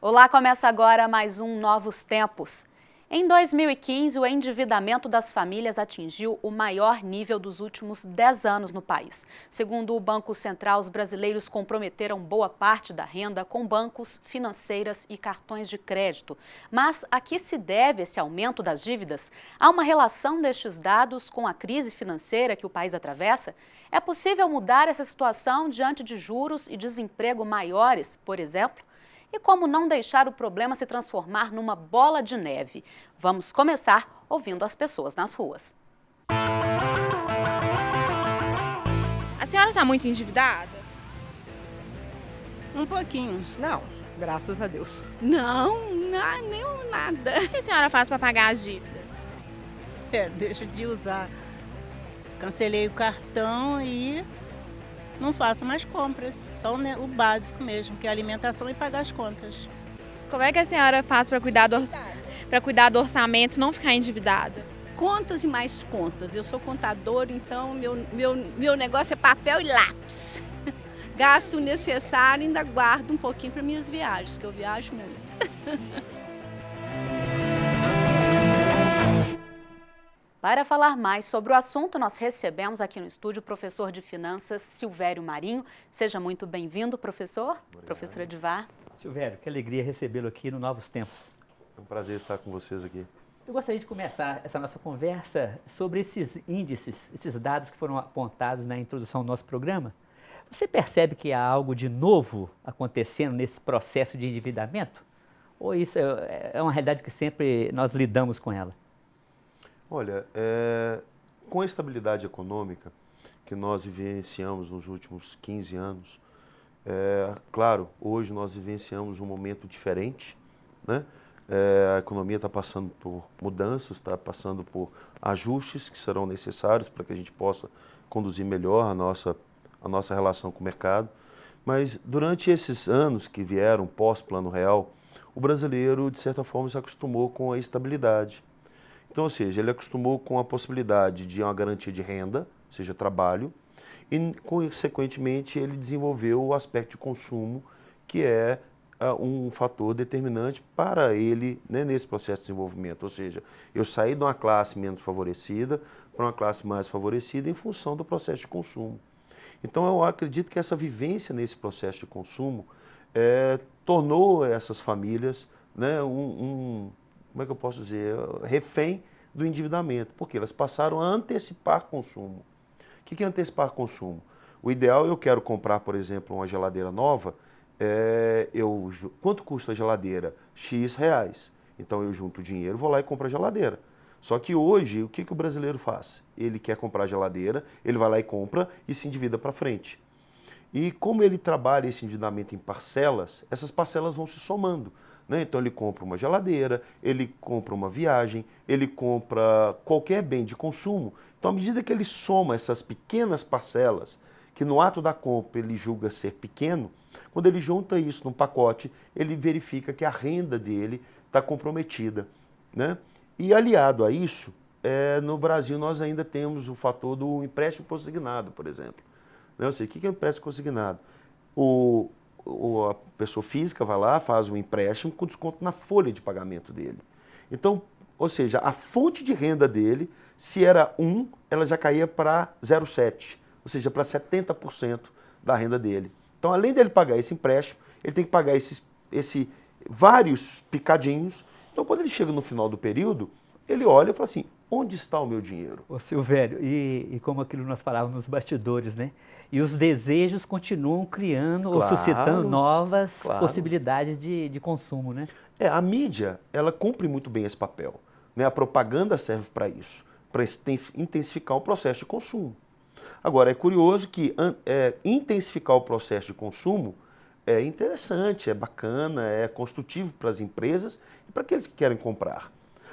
Olá, começa agora mais um Novos Tempos. Em 2015, o endividamento das famílias atingiu o maior nível dos últimos 10 anos no país. Segundo o Banco Central, os brasileiros comprometeram boa parte da renda com bancos, financeiras e cartões de crédito. Mas a que se deve esse aumento das dívidas? Há uma relação destes dados com a crise financeira que o país atravessa? É possível mudar essa situação diante de juros e desemprego maiores, por exemplo? E como não deixar o problema se transformar numa bola de neve? Vamos começar ouvindo as pessoas nas ruas. A senhora está muito endividada? Um pouquinho. Não, graças a Deus. Não, nem nada. O que a senhora faz para pagar as dívidas? Deixa de usar. Cancelei o cartão e não faço mais compras. Só o básico mesmo, que é a alimentação e pagar as contas. Como é que a senhora faz para cuidar do orçamento e não ficar endividada? Contas e mais contas. Eu sou contadora, então meu negócio é papel e lápis. Gasto o necessário e ainda guardo um pouquinho para minhas viagens, que eu viajo muito. Para falar mais sobre o assunto, nós recebemos aqui no estúdio o professor de Finanças, Silvério Marinho. Seja muito bem-vindo, professor. Obrigado. Professor Edivar. Silvério, que alegria recebê-lo aqui no Novos Tempos. É um prazer estar com vocês aqui. Eu gostaria de começar essa nossa conversa sobre esses índices, esses dados que foram apontados na introdução do nosso programa. Você percebe que há algo de novo acontecendo nesse processo de endividamento? Ou isso é uma realidade que sempre nós lidamos com ela? Olha, com a estabilidade econômica que nós vivenciamos nos últimos 15 anos, claro, hoje nós vivenciamos um momento diferente, né? A economia está passando por mudanças, está passando por ajustes que serão necessários para que a gente possa conduzir melhor a nossa relação com o mercado. Mas durante esses anos que vieram pós-Plano Real, o brasileiro, de certa forma, se acostumou com a estabilidade. Então, ou seja, ele acostumou com a possibilidade de uma garantia de renda, ou seja, trabalho, e, consequentemente, ele desenvolveu o aspecto de consumo, que é um fator determinante para ele, né, nesse processo de desenvolvimento. Ou seja, eu saí de uma classe menos favorecida para uma classe mais favorecida em função do processo de consumo. Então, eu acredito que essa vivência nesse processo de consumo tornou essas famílias, né, como é que eu posso dizer, refém do endividamento, porque elas passaram a antecipar consumo. O que é antecipar consumo? O ideal, eu quero comprar, por exemplo, uma geladeira nova, quanto custa a geladeira? X reais. Então eu junto o dinheiro, vou lá e compro a geladeira. Só que hoje, o que o brasileiro faz? Ele quer comprar a geladeira, ele vai lá e compra e se endivida para frente. E como ele trabalha esse endividamento em parcelas, essas parcelas vão se somando. Né? Então ele compra uma geladeira, ele compra uma viagem, ele compra qualquer bem de consumo. Então à medida que ele soma essas pequenas parcelas, que no ato da compra ele julga ser pequeno, quando ele junta isso num pacote, ele verifica que a renda dele está comprometida. Né? E aliado a isso, no Brasil nós ainda temos o fator do empréstimo consignado, por exemplo. Né? Ou seja, o que é um empréstimo consignado? A pessoa física vai lá, faz um empréstimo com desconto na folha de pagamento dele. Então, ou seja, a fonte de renda dele, se era 1, ela já caía para 0,7, ou seja, para 70% da renda dele. Então, além dele pagar esse empréstimo, ele tem que pagar esses vários picadinhos. Então, quando ele chega no final do período, ele olha e fala assim, onde está o meu dinheiro? Ô Silvério, e como aquilo nós falávamos nos bastidores, né? E os desejos continuam criando ou suscitando novas possibilidades de consumo, né? A mídia, ela cumpre muito bem esse papel. Né? A propaganda serve para isso, para intensificar o processo de consumo. Agora, é curioso que intensificar o processo de consumo é interessante, é bacana, é construtivo para as empresas e para aqueles que querem comprar.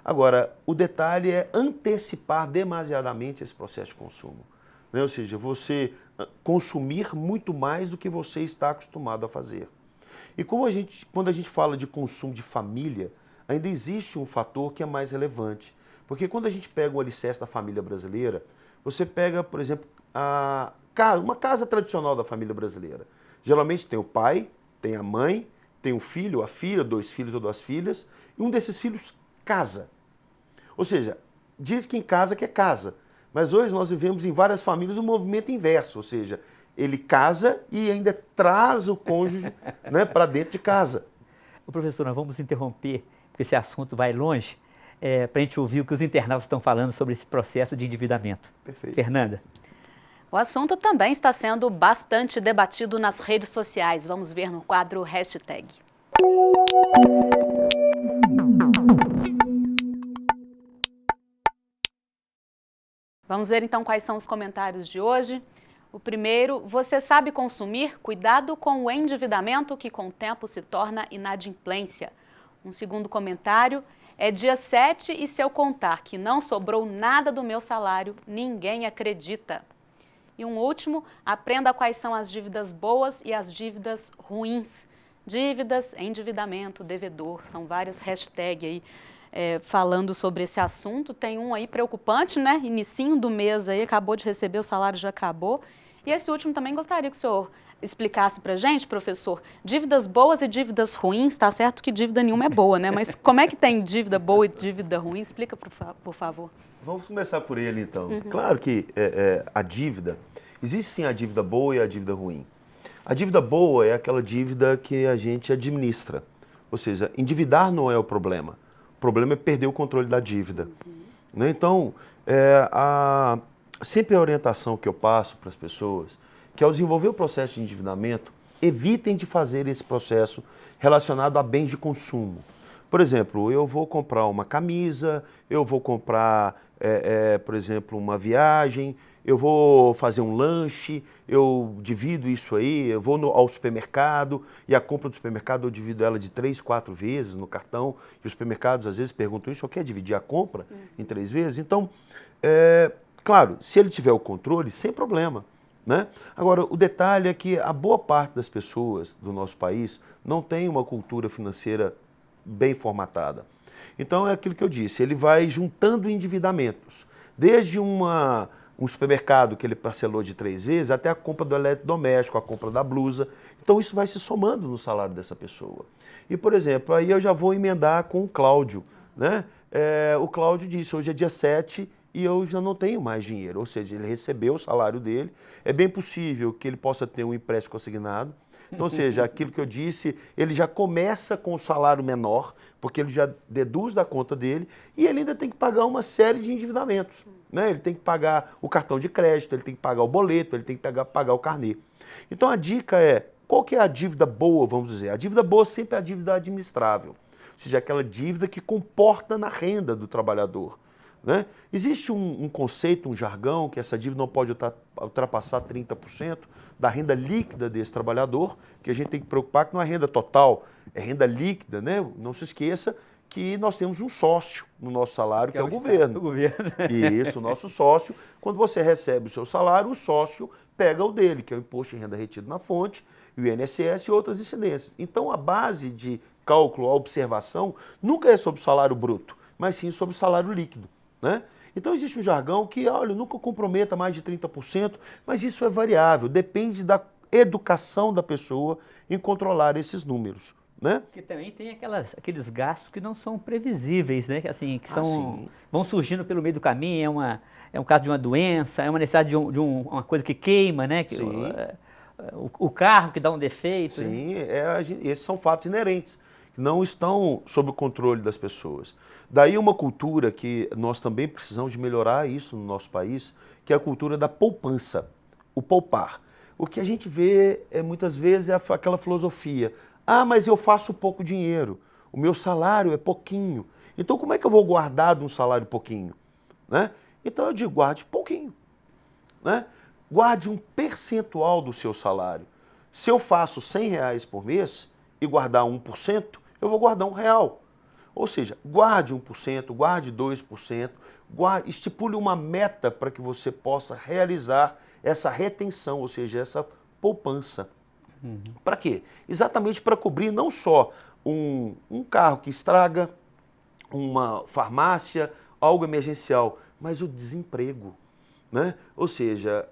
Agora, o detalhe é antecipar demasiadamente esse processo de consumo. Né? Ou seja, você consumir muito mais do que você está acostumado a fazer. E quando a gente fala de consumo de família, ainda existe um fator que é mais relevante. Porque quando a gente pega o alicerce da família brasileira, você pega, por exemplo, uma casa tradicional da família brasileira. Geralmente tem o pai, tem a mãe, tem o filho, a filha, 2 filhos ou 2 filhas, e um desses filhos casa. Ou seja, diz que em casa que é casa. Mas hoje nós vivemos em várias famílias um movimento inverso, ou seja, ele casa e ainda traz o cônjuge, né, para dentro de casa. Ô, professor, nós vamos interromper, porque esse assunto vai longe, para a gente ouvir o que os internautas estão falando sobre esse processo de endividamento. Perfeito. Fernanda. O assunto também está sendo bastante debatido nas redes sociais. Vamos ver no quadro Hashtag. Vamos ver então quais são os comentários de hoje. O primeiro, você sabe consumir? Cuidado com o endividamento que com o tempo se torna inadimplência. Um segundo comentário, é dia 7 e se eu contar que não sobrou nada do meu salário, ninguém acredita. E um último, aprenda quais são as dívidas boas e as dívidas ruins. Dívidas, endividamento, devedor, são várias hashtags aí falando sobre esse assunto. Tem um aí preocupante, né? Inicinho do mês aí, acabou de receber, o salário já acabou. E esse último também gostaria que o senhor explicasse pra gente, professor, dívidas boas e dívidas ruins, tá certo que dívida nenhuma é boa, né? Mas como é que tem dívida boa e dívida ruim? Explica, por favor. Vamos começar por ele, então. Claro que a dívida, existe sim a dívida boa e a dívida ruim. A dívida boa é aquela dívida que a gente administra. Ou seja, endividar não é o problema. O problema é perder o controle da dívida. Né? Então, sempre a orientação que eu passo para as pessoas, que ao desenvolver o processo de endividamento, evitem de fazer esse processo relacionado a bens de consumo. Por exemplo, eu vou comprar uma camisa, eu vou comprar, por exemplo, uma viagem, eu vou fazer um lanche, eu divido isso aí, eu vou ao supermercado e a compra do supermercado eu divido ela de 3, 4 vezes no cartão e os supermercados às vezes perguntam isso, quer dividir a compra em 3 vezes? Então, claro, se ele tiver o controle, sem problema. Né? Agora, o detalhe é que a boa parte das pessoas do nosso país não tem uma cultura financeira bem formatada. Então, é aquilo que eu disse, ele vai juntando endividamentos, desde um supermercado que ele parcelou de 3 vezes, até a compra do eletrodoméstico, a compra da blusa. Então, isso vai se somando no salário dessa pessoa. E, por exemplo, aí eu já vou emendar com o Cláudio. Né? O Cláudio disse, hoje é dia 7 e eu já não tenho mais dinheiro, ou seja, ele recebeu o salário dele, é bem possível que ele possa ter um empréstimo consignado, então, ou seja, aquilo que eu disse, ele já começa com o salário menor, porque ele já deduz da conta dele, e ele ainda tem que pagar uma série de endividamentos, né? Ele tem que pagar o cartão de crédito, ele tem que pagar o boleto, ele tem que pagar o carnê. Então a dica qual que é a dívida boa, vamos dizer? A dívida boa sempre é a dívida administrável, ou seja, aquela dívida que comporta na renda do trabalhador. Né? Existe um conceito, um jargão, que essa dívida não pode ultrapassar 30% da renda líquida desse trabalhador, que a gente tem que preocupar que não é renda total, é renda líquida. Né? Não se esqueça que nós temos um sócio no nosso salário, que é o governo. Isso, o nosso sócio. Quando você recebe o seu salário, o sócio pega o dele, que é o imposto de renda retido na fonte, o INSS e outras incidências. Então, a base de cálculo, a observação, nunca é sobre o salário bruto, mas sim sobre o salário líquido. Né? Então existe um jargão que, olha, nunca comprometa mais de 30%, mas isso é variável, depende da educação da pessoa em controlar esses números. Né? Porque também tem aqueles gastos que não são previsíveis, né? Assim, que vão surgindo pelo meio do caminho, é um caso de uma doença, é uma necessidade de uma coisa que queima, né? O carro que dá um defeito. Sim, esses são fatos inerentes, que não estão sob o controle das pessoas. Daí uma cultura que nós também precisamos de melhorar isso no nosso país, que é a cultura da poupança, o poupar. O que a gente vê muitas vezes é aquela filosofia, mas eu faço pouco dinheiro, o meu salário é pouquinho, então como é que eu vou guardar de um salário pouquinho? Né? Então eu digo, guarde pouquinho. Né? Guarde um percentual do seu salário. Se eu faço R$100 por mês e guardar 1%, eu vou guardar R$1. Ou seja, guarde 1%, guarde 2%, estipule uma meta para que você possa realizar essa retenção, ou seja, essa poupança. Para quê? Exatamente para cobrir não só um carro que estraga, uma farmácia, algo emergencial, mas o desemprego. Né? Ou seja,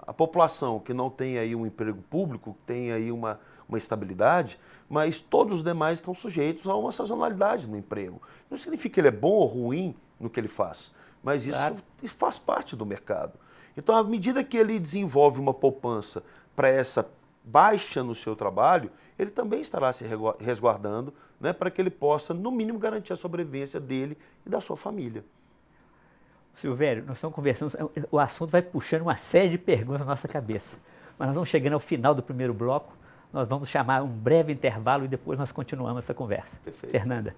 a população que não tem aí um emprego público, tem aí uma estabilidade, mas todos os demais estão sujeitos a uma sazonalidade no emprego. Não significa que ele é bom ou ruim no que ele faz, mas isso faz parte do mercado. Então, à medida que ele desenvolve uma poupança para essa baixa no seu trabalho, ele também estará se resguardando, né, para que ele possa, no mínimo, garantir a sobrevivência dele e da sua família. Silvério, nós estamos conversando, o assunto vai puxando uma série de perguntas na nossa cabeça. Mas nós vamos chegando ao final do primeiro bloco, nós vamos chamar um breve intervalo e depois nós continuamos essa conversa. Perfeito. Fernanda.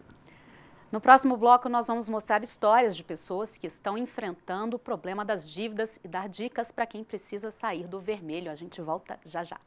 No próximo bloco, nós vamos mostrar histórias de pessoas que estão enfrentando o problema das dívidas e dar dicas para quem precisa sair do vermelho. A gente volta já já.